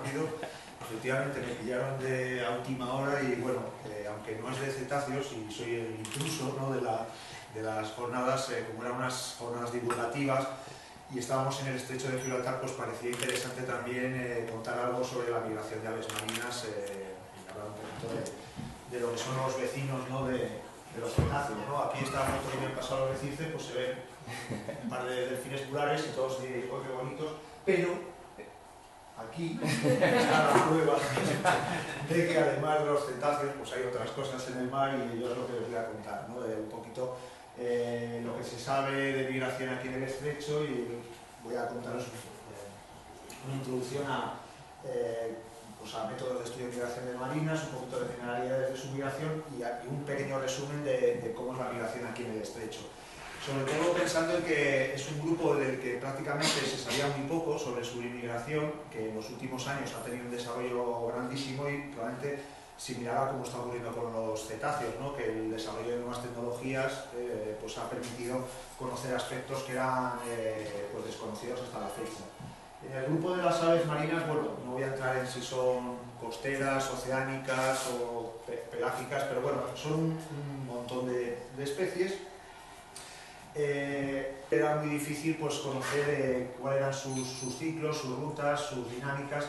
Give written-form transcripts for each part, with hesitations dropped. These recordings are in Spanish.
rápido. Efectivamente me pillaron de a última hora y bueno, aunque no es de cetáceos y soy el intruso, ¿no?, de las jornadas, como eran unas jornadas divulgativas y estábamos en el estrecho de Gibraltar, pues parecía interesante también contar algo sobre la migración de aves marinas y hablar un poquito de lo que son los vecinos, ¿no?, de los cetáceos, ¿no? Aquí esta foto que me han pasado los vecinos, pues se ven un par de delfines pulares y todos de oh, qué bonitos, pero aquí está la prueba de que además de los cetáceos pues hay otras cosas en el mar y yo es lo que les voy a contar, ¿no?, de un poquito lo que se sabe de migración aquí en el estrecho y voy a contaros una introducción pues a métodos de estudio de migración de marinas, un poquito de generalidades de su migración y un pequeño resumen de cómo es la migración aquí en el estrecho. Sobre todo pensando en que es un grupo del que prácticamente se sabía muy poco sobre su inmigración, que en los últimos años ha tenido un desarrollo grandísimo y probablemente similar a como está ocurriendo con los cetáceos, ¿no?, que el desarrollo de nuevas tecnologías pues ha permitido conocer aspectos que eran pues desconocidos hasta la fecha. En el grupo de las aves marinas, bueno, no voy a entrar en si son costeras, oceánicas o pelágicas, pero bueno, son un montón de especies. Era muy difícil pues conocer cuáles eran sus ciclos, sus rutas, sus dinámicas,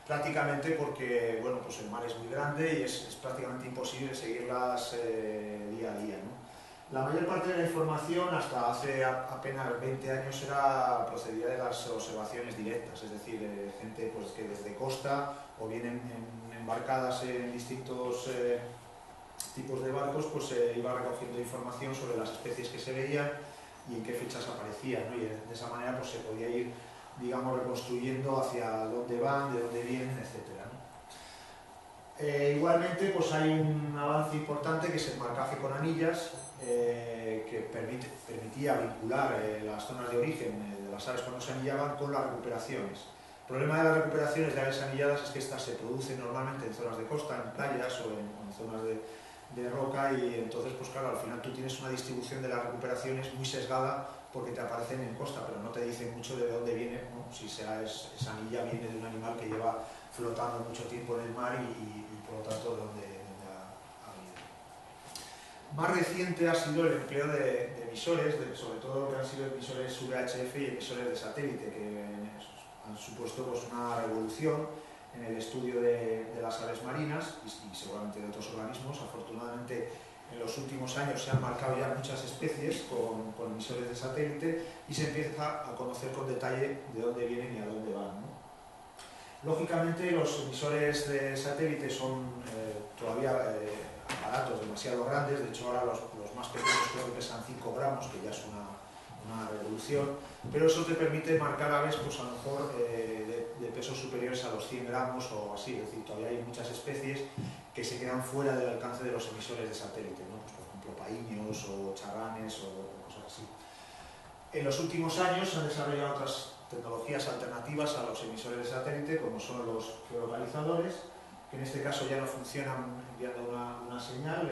prácticamente porque bueno, pues el mar es muy grande y es prácticamente imposible seguirlas día a día, ¿no? La mayor parte de la información hasta hace apenas 20 años procedía de las observaciones directas, es decir, gente pues, que desde costa o bien embarcadas en distintos tipos de barcos, pues iba recogiendo información sobre las especies que se veían y en qué fechas aparecían, ¿no? Y de esa manera pues, se podía ir, digamos, reconstruyendo hacia dónde van, de dónde vienen, etc., ¿no? Igualmente pues, hay un avance importante que es el marcaje con anillas, que permitía vincular las zonas de origen de las aves cuando se anillaban con las recuperaciones. El problema de las recuperaciones de aves anilladas es que estas se producen normalmente en zonas de costa, en playas o en zonas de roca y entonces, pues claro, al final tú tienes una distribución de las recuperaciones muy sesgada porque te aparecen en costa, pero no te dicen mucho de dónde viene, ¿no? Si esa anilla viene de un animal que lleva flotando mucho tiempo en el mar y por lo tanto de dónde ha venido. Más reciente ha sido el empleo de emisores, sobre todo lo que han sido emisores VHF y emisores de satélite, que han supuesto pues, una revolución en el estudio de las aves marinas y seguramente de otros organismos. Afortunadamente en los últimos años se han marcado ya muchas especies con emisores de satélite y se empieza a conocer con detalle de dónde vienen y a dónde van, ¿no? Lógicamente los emisores de satélite son todavía aparatos demasiado grandes, de hecho ahora los más pequeños creo que pesan 5 gramos, que ya es una revolución, pero eso te permite marcar aves pues a lo mejor de pesos superiores a los 100 gramos o así, es decir, todavía hay muchas especies que se quedan fuera del alcance de los emisores de satélite, ¿no? Pues, por ejemplo paíños o charranes o cosas así. En los últimos años se han desarrollado otras tecnologías alternativas a los emisores de satélite, como son los geolocalizadores, que en este caso ya no funcionan enviando una señal,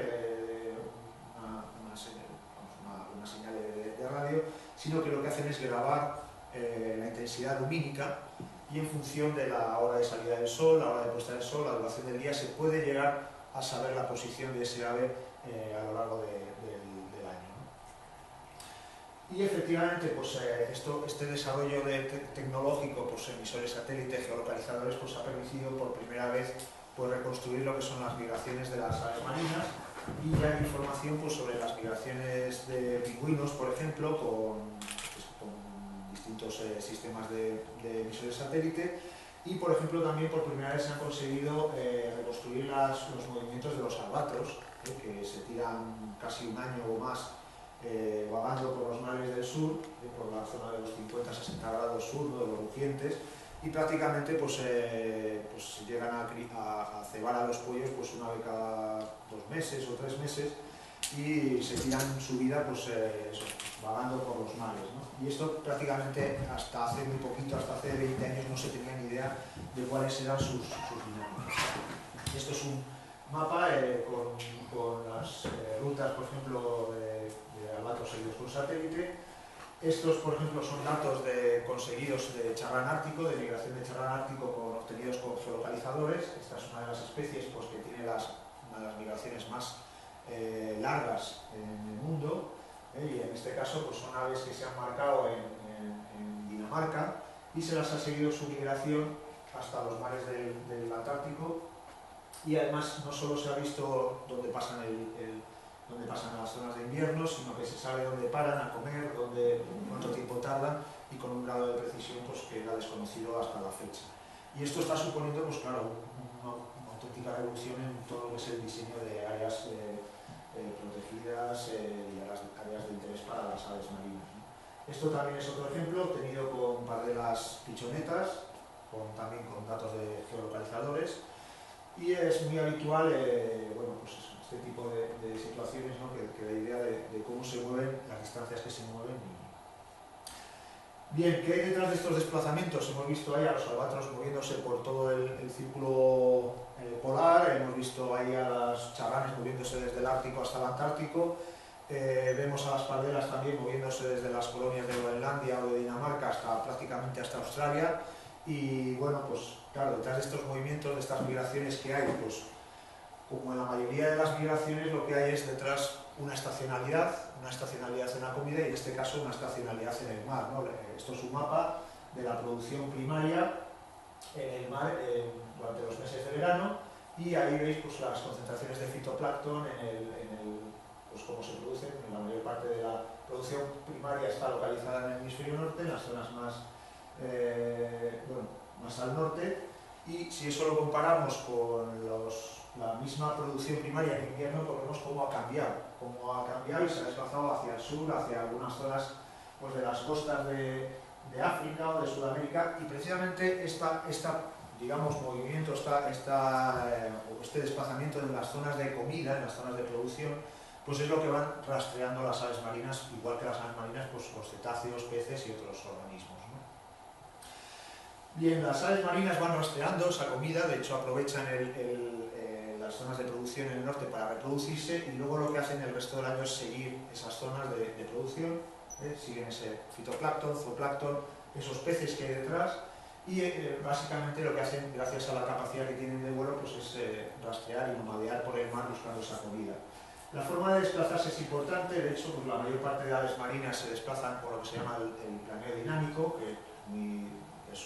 una señal de radio, sino que lo que hacen es grabar la intensidad lumínica y en función de la hora de salida del sol, la hora de puesta del sol, la duración del día, se puede llegar a saber la posición de ese ave a lo largo del año, ¿no? Y efectivamente, pues, este desarrollo tecnológico, pues, emisores satélite, geolocalizadores, pues, ha permitido por primera vez pues, reconstruir lo que son las migraciones de las aves marinas y ya hay información pues, sobre las migraciones de pingüinos, por ejemplo, con distintos sistemas de emisores satélite y, por ejemplo, también por primera vez se han conseguido reconstruir los movimientos de los albatros, que se tiran casi un año o más vagando por los mares del sur, por la zona de los 50-60 grados sur, ¿no?, de los rugientes, y prácticamente pues llegan a cebar a los pollos pues, una vez cada 2 meses o 3 meses y se tiran su vida pues, vagando por los mares, ¿no? Y esto prácticamente hasta hace muy poquito, hasta hace 20 años no se tenía ni idea de cuáles eran sus dinámicas. Esto es un mapa con las rutas, por ejemplo, de albatros seguidos por satélite Estos, por ejemplo, son datos conseguidos de charrán ártico, de migración de charrán ártico obtenidos con geolocalizadores. Esta es una de las especies pues, que tiene una de las migraciones más largas en el mundo, y en este caso pues, son aves que se han marcado en Dinamarca y se las ha seguido su migración hasta los mares del Antártico, y además no solo se ha visto dónde pasan dónde pasan a las zonas de invierno, sino que se sabe dónde paran a comer, cuánto tiempo tardan, y con un grado de precisión pues, que era desconocido hasta la fecha. Y esto está suponiendo, pues claro, una auténtica revolución en todo lo que es el diseño de áreas protegidas y áreas de interés para las aves marinas, ¿no? Esto también es otro ejemplo, obtenido con pardelas pichonetas, también con datos de geolocalizadores, y es muy habitual, bueno, pues eso, este tipo de situaciones, ¿no? que la idea de cómo se mueven, las distancias que se mueven. Bien, ¿qué hay detrás de estos desplazamientos? Hemos visto ahí a los albatros moviéndose por todo el círculo polar, hemos visto ahí a los charranes moviéndose desde el Ártico hasta el Antártico, vemos a las pardelas también moviéndose desde las colonias de Groenlandia o de Dinamarca prácticamente hasta Australia. Y bueno, pues claro, detrás de estos movimientos, de estas migraciones que hay, pues como en la mayoría de las migraciones, lo que hay es detrás una estacionalidad en la comida, y en este caso una estacionalidad en el mar, ¿no? Esto es un mapa de la producción primaria en el mar durante los meses de verano, y ahí veis pues, las concentraciones de fitoplancton pues, cómo se producen. La mayor parte de la producción primaria está localizada en el hemisferio norte, en las zonas más al norte, y si eso lo comparamos con la misma producción primaria en invierno, pues vemos cómo ha cambiado y se ha desplazado hacia el sur, hacia algunas zonas pues, de las costas de África o de Sudamérica, y precisamente digamos, movimiento, este desplazamiento en las zonas de comida, en las zonas de producción, pues es lo que van rastreando las aves marinas, igual que las aves marinas, pues los cetáceos, peces y otros organismos, ¿no? Bien, las aves marinas van rastreando esa comida, de hecho aprovechan las zonas de producción en el norte para reproducirse, y luego lo que hacen el resto del año es seguir esas zonas de producción, siguen ese fitoplancton, zooplancton, esos peces que hay detrás, y básicamente lo que hacen, gracias a la capacidad que tienen de vuelo, pues es rastrear y nomadear por el mar buscando esa comida. La forma de desplazarse es importante, de hecho pues la mayor parte de aves marinas se desplazan por lo que se llama el planeo dinámico, que es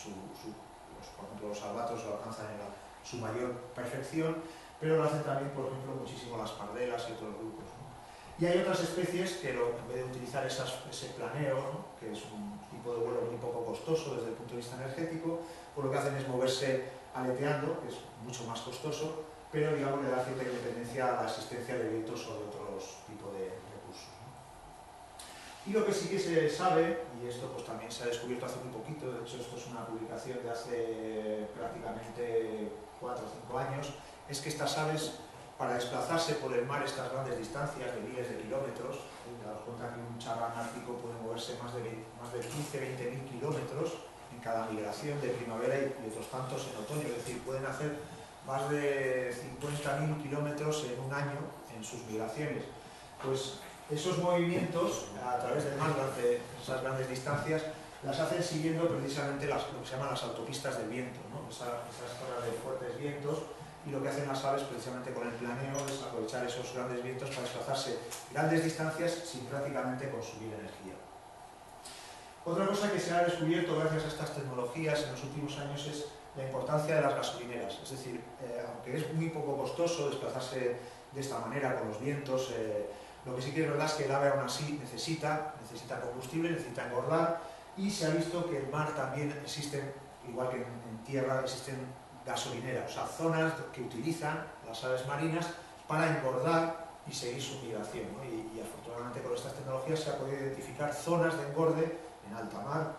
por ejemplo los albatros lo alcanzan en su mayor perfección, pero lo hacen también, por ejemplo, muchísimo las pardelas y otros grupos, ¿no? Y hay otras especies que en vez de utilizar ese planeo, ¿no? que es un tipo de vuelo muy poco costoso desde el punto de vista energético, pues lo que hacen es moverse aleteando, que es mucho más costoso, pero digamos le da cierta independencia a la existencia de vientos o de otros tipos de recursos, ¿no? Y lo que sí que se sabe, y esto pues también se ha descubierto hace muy poquito, de hecho esto es una publicación de hace prácticamente 4 o 5 años, es que estas aves, para desplazarse por el mar estas grandes distancias de miles de kilómetros, daos cuenta que un charrán ártico puede moverse más de 15-20 mil kilómetros en cada migración de primavera y otros tantos en otoño, es decir, pueden hacer más de 50.000 kilómetros en un año en sus migraciones. Pues esos movimientos a través del mar durante esas grandes distancias las hacen siguiendo precisamente lo que se llaman las autopistas del viento, ¿no? Esas zonas de fuertes vientos, y lo que hacen las aves precisamente con el planeo es aprovechar esos grandes vientos para desplazarse grandes distancias sin prácticamente consumir energía. Otra cosa que se ha descubierto gracias a estas tecnologías en los últimos años es la importancia de las gasolineras, es decir, aunque es muy poco costoso desplazarse de esta manera con los vientos, lo que sí que es verdad es que el ave aún así necesita combustible, necesita engordar, y se ha visto que en el mar también existen, igual que en tierra, existen gasolineras, o sea, zonas que utilizan las aves marinas para engordar y seguir su migración, ¿no? Y afortunadamente con estas tecnologías se ha podido identificar zonas de engorde en alta mar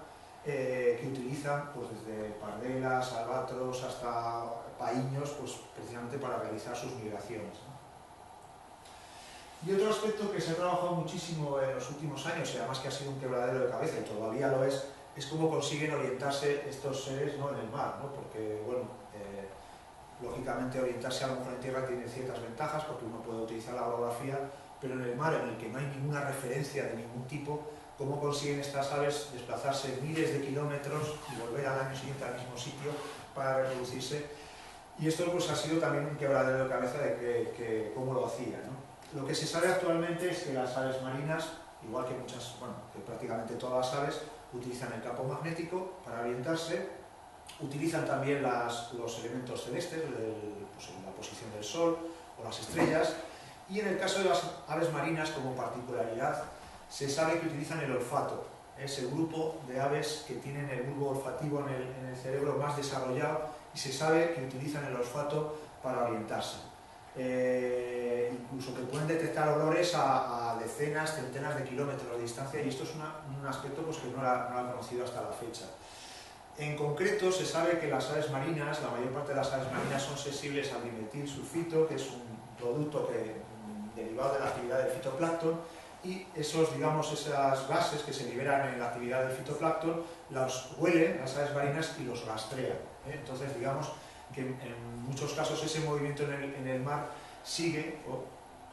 que utilizan pues, desde pardelas, albatros hasta paíños, pues, precisamente para realizar sus migraciones, ¿no? Y otro aspecto que se ha trabajado muchísimo en los últimos años, y además que ha sido un quebradero de cabeza y todavía lo es cómo consiguen orientarse estos seres, ¿no? en el mar, ¿no? Porque, bueno, lógicamente orientarse a lo mejor en tierra tiene ciertas ventajas porque uno puede utilizar la orografía, pero en el mar, en el que no hay ninguna referencia de ningún tipo, cómo consiguen estas aves desplazarse miles de kilómetros y volver al año siguiente al mismo sitio para reproducirse. Y esto pues, ha sido también un quebradero de cabeza de cómo lo hacían, ¿no? Lo que se sabe actualmente es que las aves marinas, igual que muchas, bueno, que prácticamente todas las aves, utilizan el campo magnético para orientarse, utilizan también los elementos celestes, pues, la posición del sol o las estrellas, y en el caso de las aves marinas, como particularidad, se sabe que utilizan el olfato. Es el grupo de aves que tienen el bulbo olfativo en el cerebro más desarrollado y se sabe que utilizan el olfato para orientarse. Incluso que pueden detectar olores a decenas, centenas de kilómetros de distancia, y esto es un aspecto pues, que no era conocido hasta la fecha. En concreto, se sabe que las aves marinas, la mayor parte de las aves marinas son sensibles al dimetilsulfito, que es un producto derivado de la actividad del fitoplancton, y esas gases que se liberan en la actividad del fitoplancton los huelen las aves marinas y los rastrean. Entonces, digamos que en muchos casos ese movimiento en el mar sigue o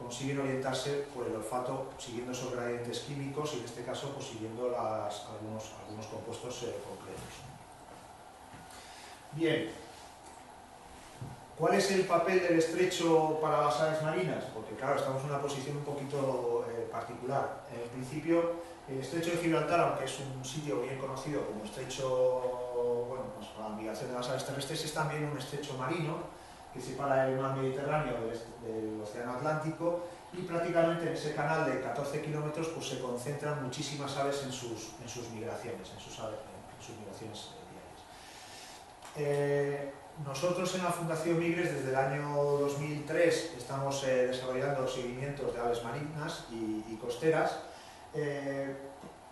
consiguen orientarse por el olfato siguiendo esos gradientes químicos y en este caso pues, siguiendo algunos compuestos concretos. Bien, ¿cuál es el papel del estrecho para las aves marinas? Porque claro, estamos en una posición un poquito particular. En principio, el estrecho de Gibraltar, aunque es un sitio bien conocido como estrecho, bueno, pues para la migración de las aves terrestres, es también un estrecho marino que separa el mar Mediterráneo del Océano Atlántico, y prácticamente en ese canal de 14 kilómetros pues, se concentran muchísimas aves en sus migraciones, en sus migraciones diarias. Nosotros en la Fundación Migres desde el año 2003 estamos desarrollando seguimientos de aves marinas y costeras.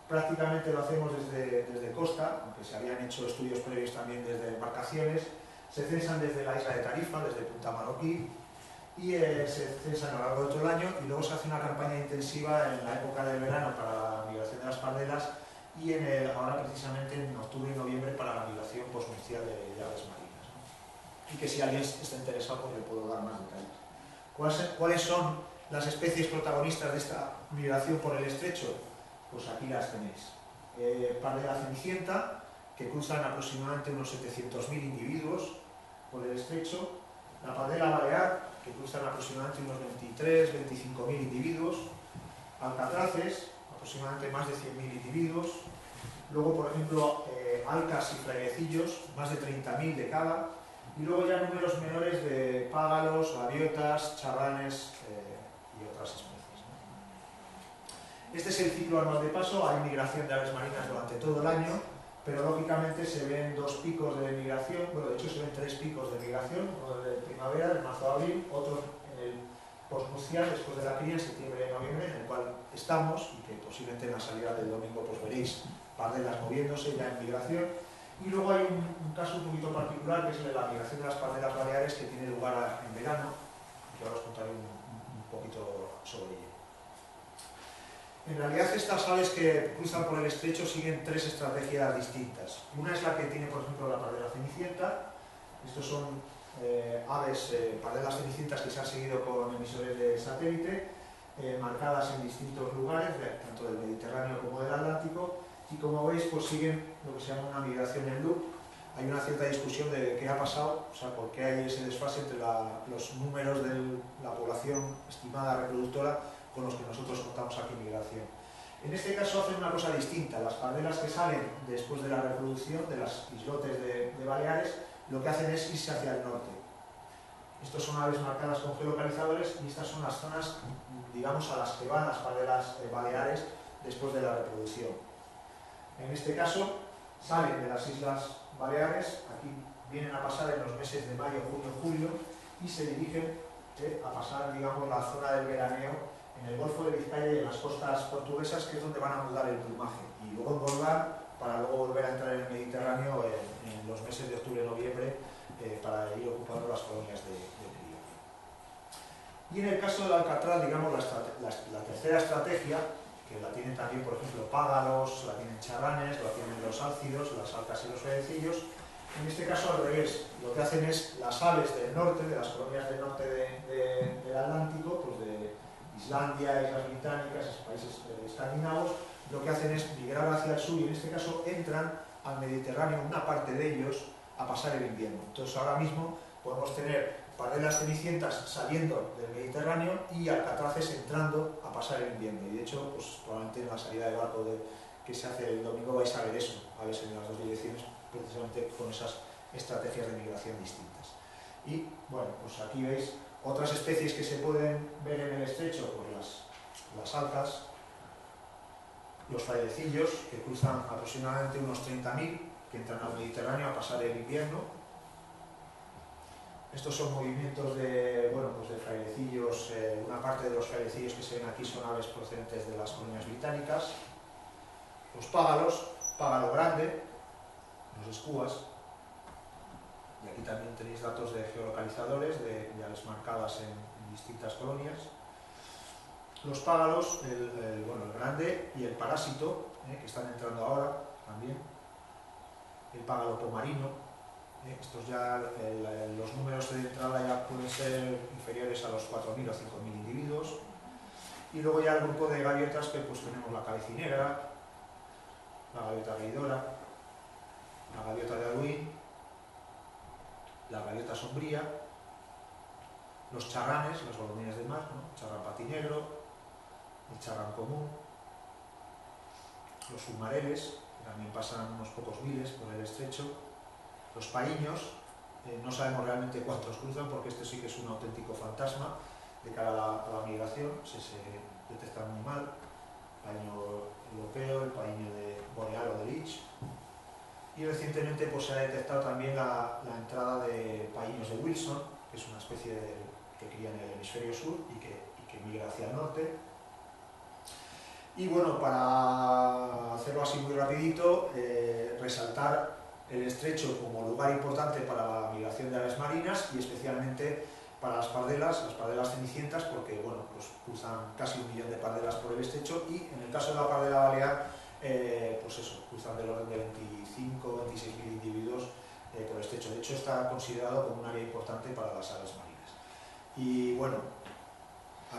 Prácticamente lo hacemos desde costa, aunque se habían hecho estudios previos también desde embarcaciones. Se censan desde la isla de Tarifa, desde Punta Marroquí, y se censan a lo largo de todo el año, y luego se hace una campaña intensiva en la época del verano para la migración de las pardelas y ahora precisamente en octubre y noviembre para la migración postnupcial de aves marinas, ¿no? Y que si alguien está interesado pues le puedo dar más detalles. ¿Cuáles son las especies protagonistas de esta migración por el estrecho? Pues aquí las tenéis. Pardela cenicienta, que cruzan aproximadamente unos 700.000 individuos por el estrecho. La pardela balear, que cruzan aproximadamente unos 23-25.000 individuos. Alcatraces, aproximadamente más de 100.000 individuos. Luego, por ejemplo, alcas y frailecillos, más de 30.000 de cada. Y luego ya números menores de págalos, gaviotas, charranes y otras especies, ¿no? Este es el ciclo anual de paso. Hay migración de aves marinas durante todo el año, pero lógicamente se ven dos picos de migración, bueno, de hecho se ven tres picos de migración, uno de primavera, de marzo a abril, otro en el postnupcial, después de la cría, en septiembre y noviembre, en el cual estamos, y que posiblemente en la salida del domingo pues veréis pardelas moviéndose ya en migración. Y luego hay un caso un poquito particular, que es el de la migración de las pardelas baleares, que tiene lugar en verano, que ahora os contaré un poquito sobre ello. En realidad estas aves que cruzan por el estrecho siguen tres estrategias distintas. Una es la que tiene, por ejemplo, la pardela cenicienta. Estos son aves, pardelas cenicientas que se han seguido con emisores de satélite, marcadas en distintos lugares, tanto del Mediterráneo como del Atlántico, y como veis, pues siguen lo que se llama una migración en loop. Hay una cierta discusión de qué ha pasado, o sea, por qué hay ese desfase entre los números de la población estimada reproductora con los que nosotros contamos aquí en migración. En este caso hacen una cosa distinta. Las pardelas que salen después de la reproducción de las islotes de Baleares, lo que hacen es irse hacia el norte. Estos son aves marcadas con geolocalizadores y estas son las zonas, digamos, a las que van las pardelas baleares después de la reproducción. En este caso, salen de las Islas Baleares, aquí vienen a pasar en los meses de mayo, junio, julio, y se dirigen a pasar, digamos, la zona del veraneo en el Golfo de Vizcaya y en las costas portuguesas, que es donde van a mudar el plumaje, y luego engordar para luego volver a entrar en el Mediterráneo en los meses de octubre y noviembre para ir ocupando las colonias de cría. Y en el caso del alcatraz, digamos, la tercera estrategia, que la tienen también, por ejemplo, págalos, la tienen charranes, la tienen los álcidos, las alcas y los frailecillos. En este caso, al revés, lo que hacen es las aves del norte, de las colonias del norte del Atlántico, pues de Islandia, Islas Británicas, países escandinavos, lo que hacen es migrar hacia el sur y en este caso entran al Mediterráneo, una parte de ellos, a pasar el invierno. Entonces ahora mismo podemos tener pardelas cenicientas saliendo del Mediterráneo y alcatraces entrando a pasar el invierno. Y de hecho, pues probablemente en la salida de barco que se hace el domingo vais a ver eso, a veces en las dos direcciones, precisamente con esas estrategias de migración distintas. Y bueno, pues aquí veis otras especies que se pueden ver en el estrecho, pues las alcas, los frailecillos, que cruzan aproximadamente unos 30.000, que entran al Mediterráneo a pasar el invierno. Estos son movimientos de, bueno, pues de frailecillos. Una parte de los frailecillos que se ven aquí son aves procedentes de las colonias británicas. Los págalos, págalo grande, los escúas. Y aquí también tenéis datos de geolocalizadores, de aves marcadas en distintas colonias. Los págalos, bueno, el grande y el parásito, que están entrando ahora también. El págalo pomarino. Estos ya, los números de entrada ya pueden ser inferiores a los 4.000 o 5.000 individuos. Y luego ya el grupo de gaviotas, que pues tenemos la cabecinegra, la gaviota reidora, la gaviota de Aduín, la gaviota sombría, los charranes, las golondrinas de mar, ¿no? Charrán patinegro, el charrán común, los fumareles, que también pasan unos pocos miles por el estrecho, los paíños, no sabemos realmente cuántos cruzan porque este sí que es un auténtico fantasma de cara a la migración, se detectan muy mal, el paíño europeo, el paíño boreal o de Leach. Y recientemente pues, se ha detectado también la entrada de paíños de Wilson, que es una especie que cría en el hemisferio sur y que migra hacia el norte. Y bueno, para hacerlo así muy rapidito, resaltar el estrecho como lugar importante para la migración de aves marinas y especialmente para las pardelas cenicientas, porque bueno, pues cruzan casi 1 millón de pardelas por el estrecho y en el caso de la pardela balear, pues eso, cruzan del orden de 25 o 26.000 individuos por el estrecho. De hecho, está considerado como un área importante para las aves marinas. Y bueno,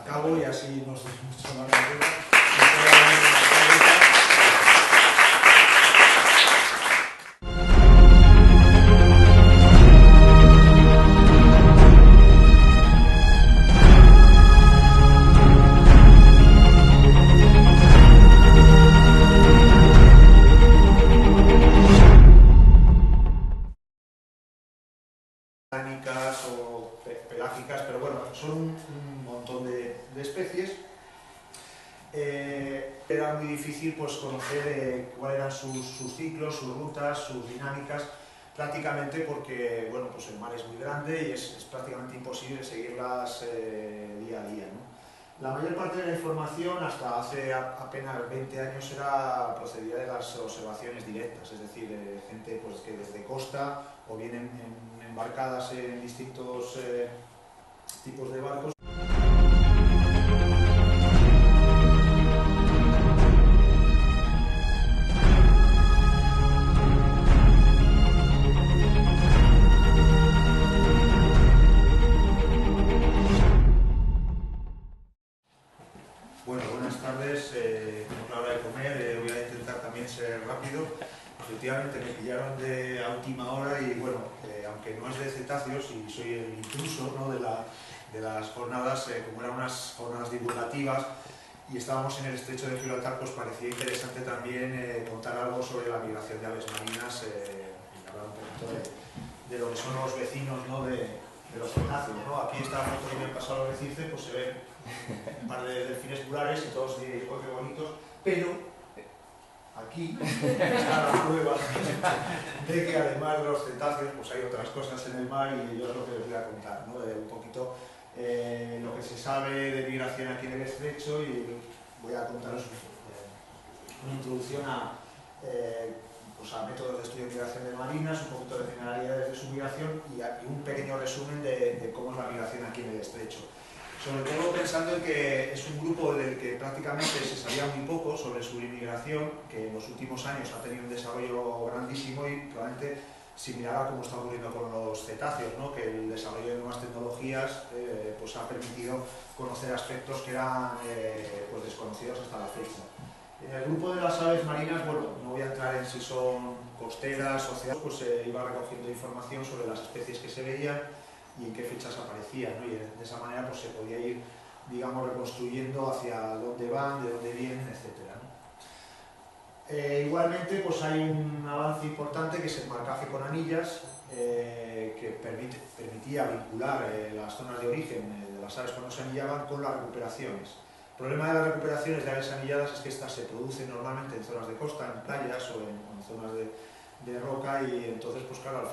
acabo y así nos doy mucho más rápido. O pelágicas, pero bueno, son un montón de especies. Era muy difícil pues, conocer cuáles eran sus ciclos, sus rutas, sus dinámicas, prácticamente porque bueno, pues el mar es muy grande y es prácticamente imposible seguirlas día a día, ¿no? La mayor parte de la información hasta hace apenas 20 años procedía de las observaciones directas, es decir, de gente pues, que desde costa o vienen embarcadas en distintos tipos de barcos. Bueno, buenas tardes, tenemos la hora de comer, voy a intentar también ser rápido. Efectivamente me pillaron a última hora y bueno, aunque no es de cetáceos y soy el intruso, ¿no? de las jornadas, como eran unas jornadas divulgativas y estábamos en el estrecho de Gibraltar, pues parecía interesante también contar algo sobre la migración de aves marinas y hablar un poquito de lo que son los vecinos, ¿no? de los cetáceos, ¿no? Aquí esta foto que me han pasado a Recife, pues se ven un par de delfines gulares y todos de qué bonitos, pero aquí está la prueba de que además de los cetáceos pues hay otras cosas en el mar y yo es lo que les voy a contar, ¿no? Un poquito lo que se sabe de migración aquí en el estrecho y voy a contaros una introducción pues a métodos de estudio de migración de marinas, un poquito de generalidades de su migración y un pequeño resumen de cómo es la migración aquí en el estrecho. Sobre todo pensando en que es un grupo del que prácticamente se sabía muy poco sobre su inmigración, que en los últimos años ha tenido un desarrollo grandísimo y probablemente similar a como está ocurriendo con los cetáceos, ¿no? Que el desarrollo de nuevas tecnologías pues ha permitido conocer aspectos que eran pues desconocidos hasta la fecha. En el grupo de las aves marinas, bueno, no voy a entrar en si son costeras o oceánicas, pues se iba recogiendo información sobre las especies que se veían y en qué fechas aparecían, ¿no? Y de esa manera pues se podía ir, digamos, reconstruyendo hacia dónde van, de dónde vienen, etc., ¿no? Igualmente pues hay un avance importante que es el marcaje con anillas, que permitía vincular las zonas de origen de las aves cuando se anillaban con las recuperaciones. El problema de las recuperaciones de aves anilladas es que estas se producen normalmente en zonas de costa, en playas o en zonas de roca, y entonces pues claro,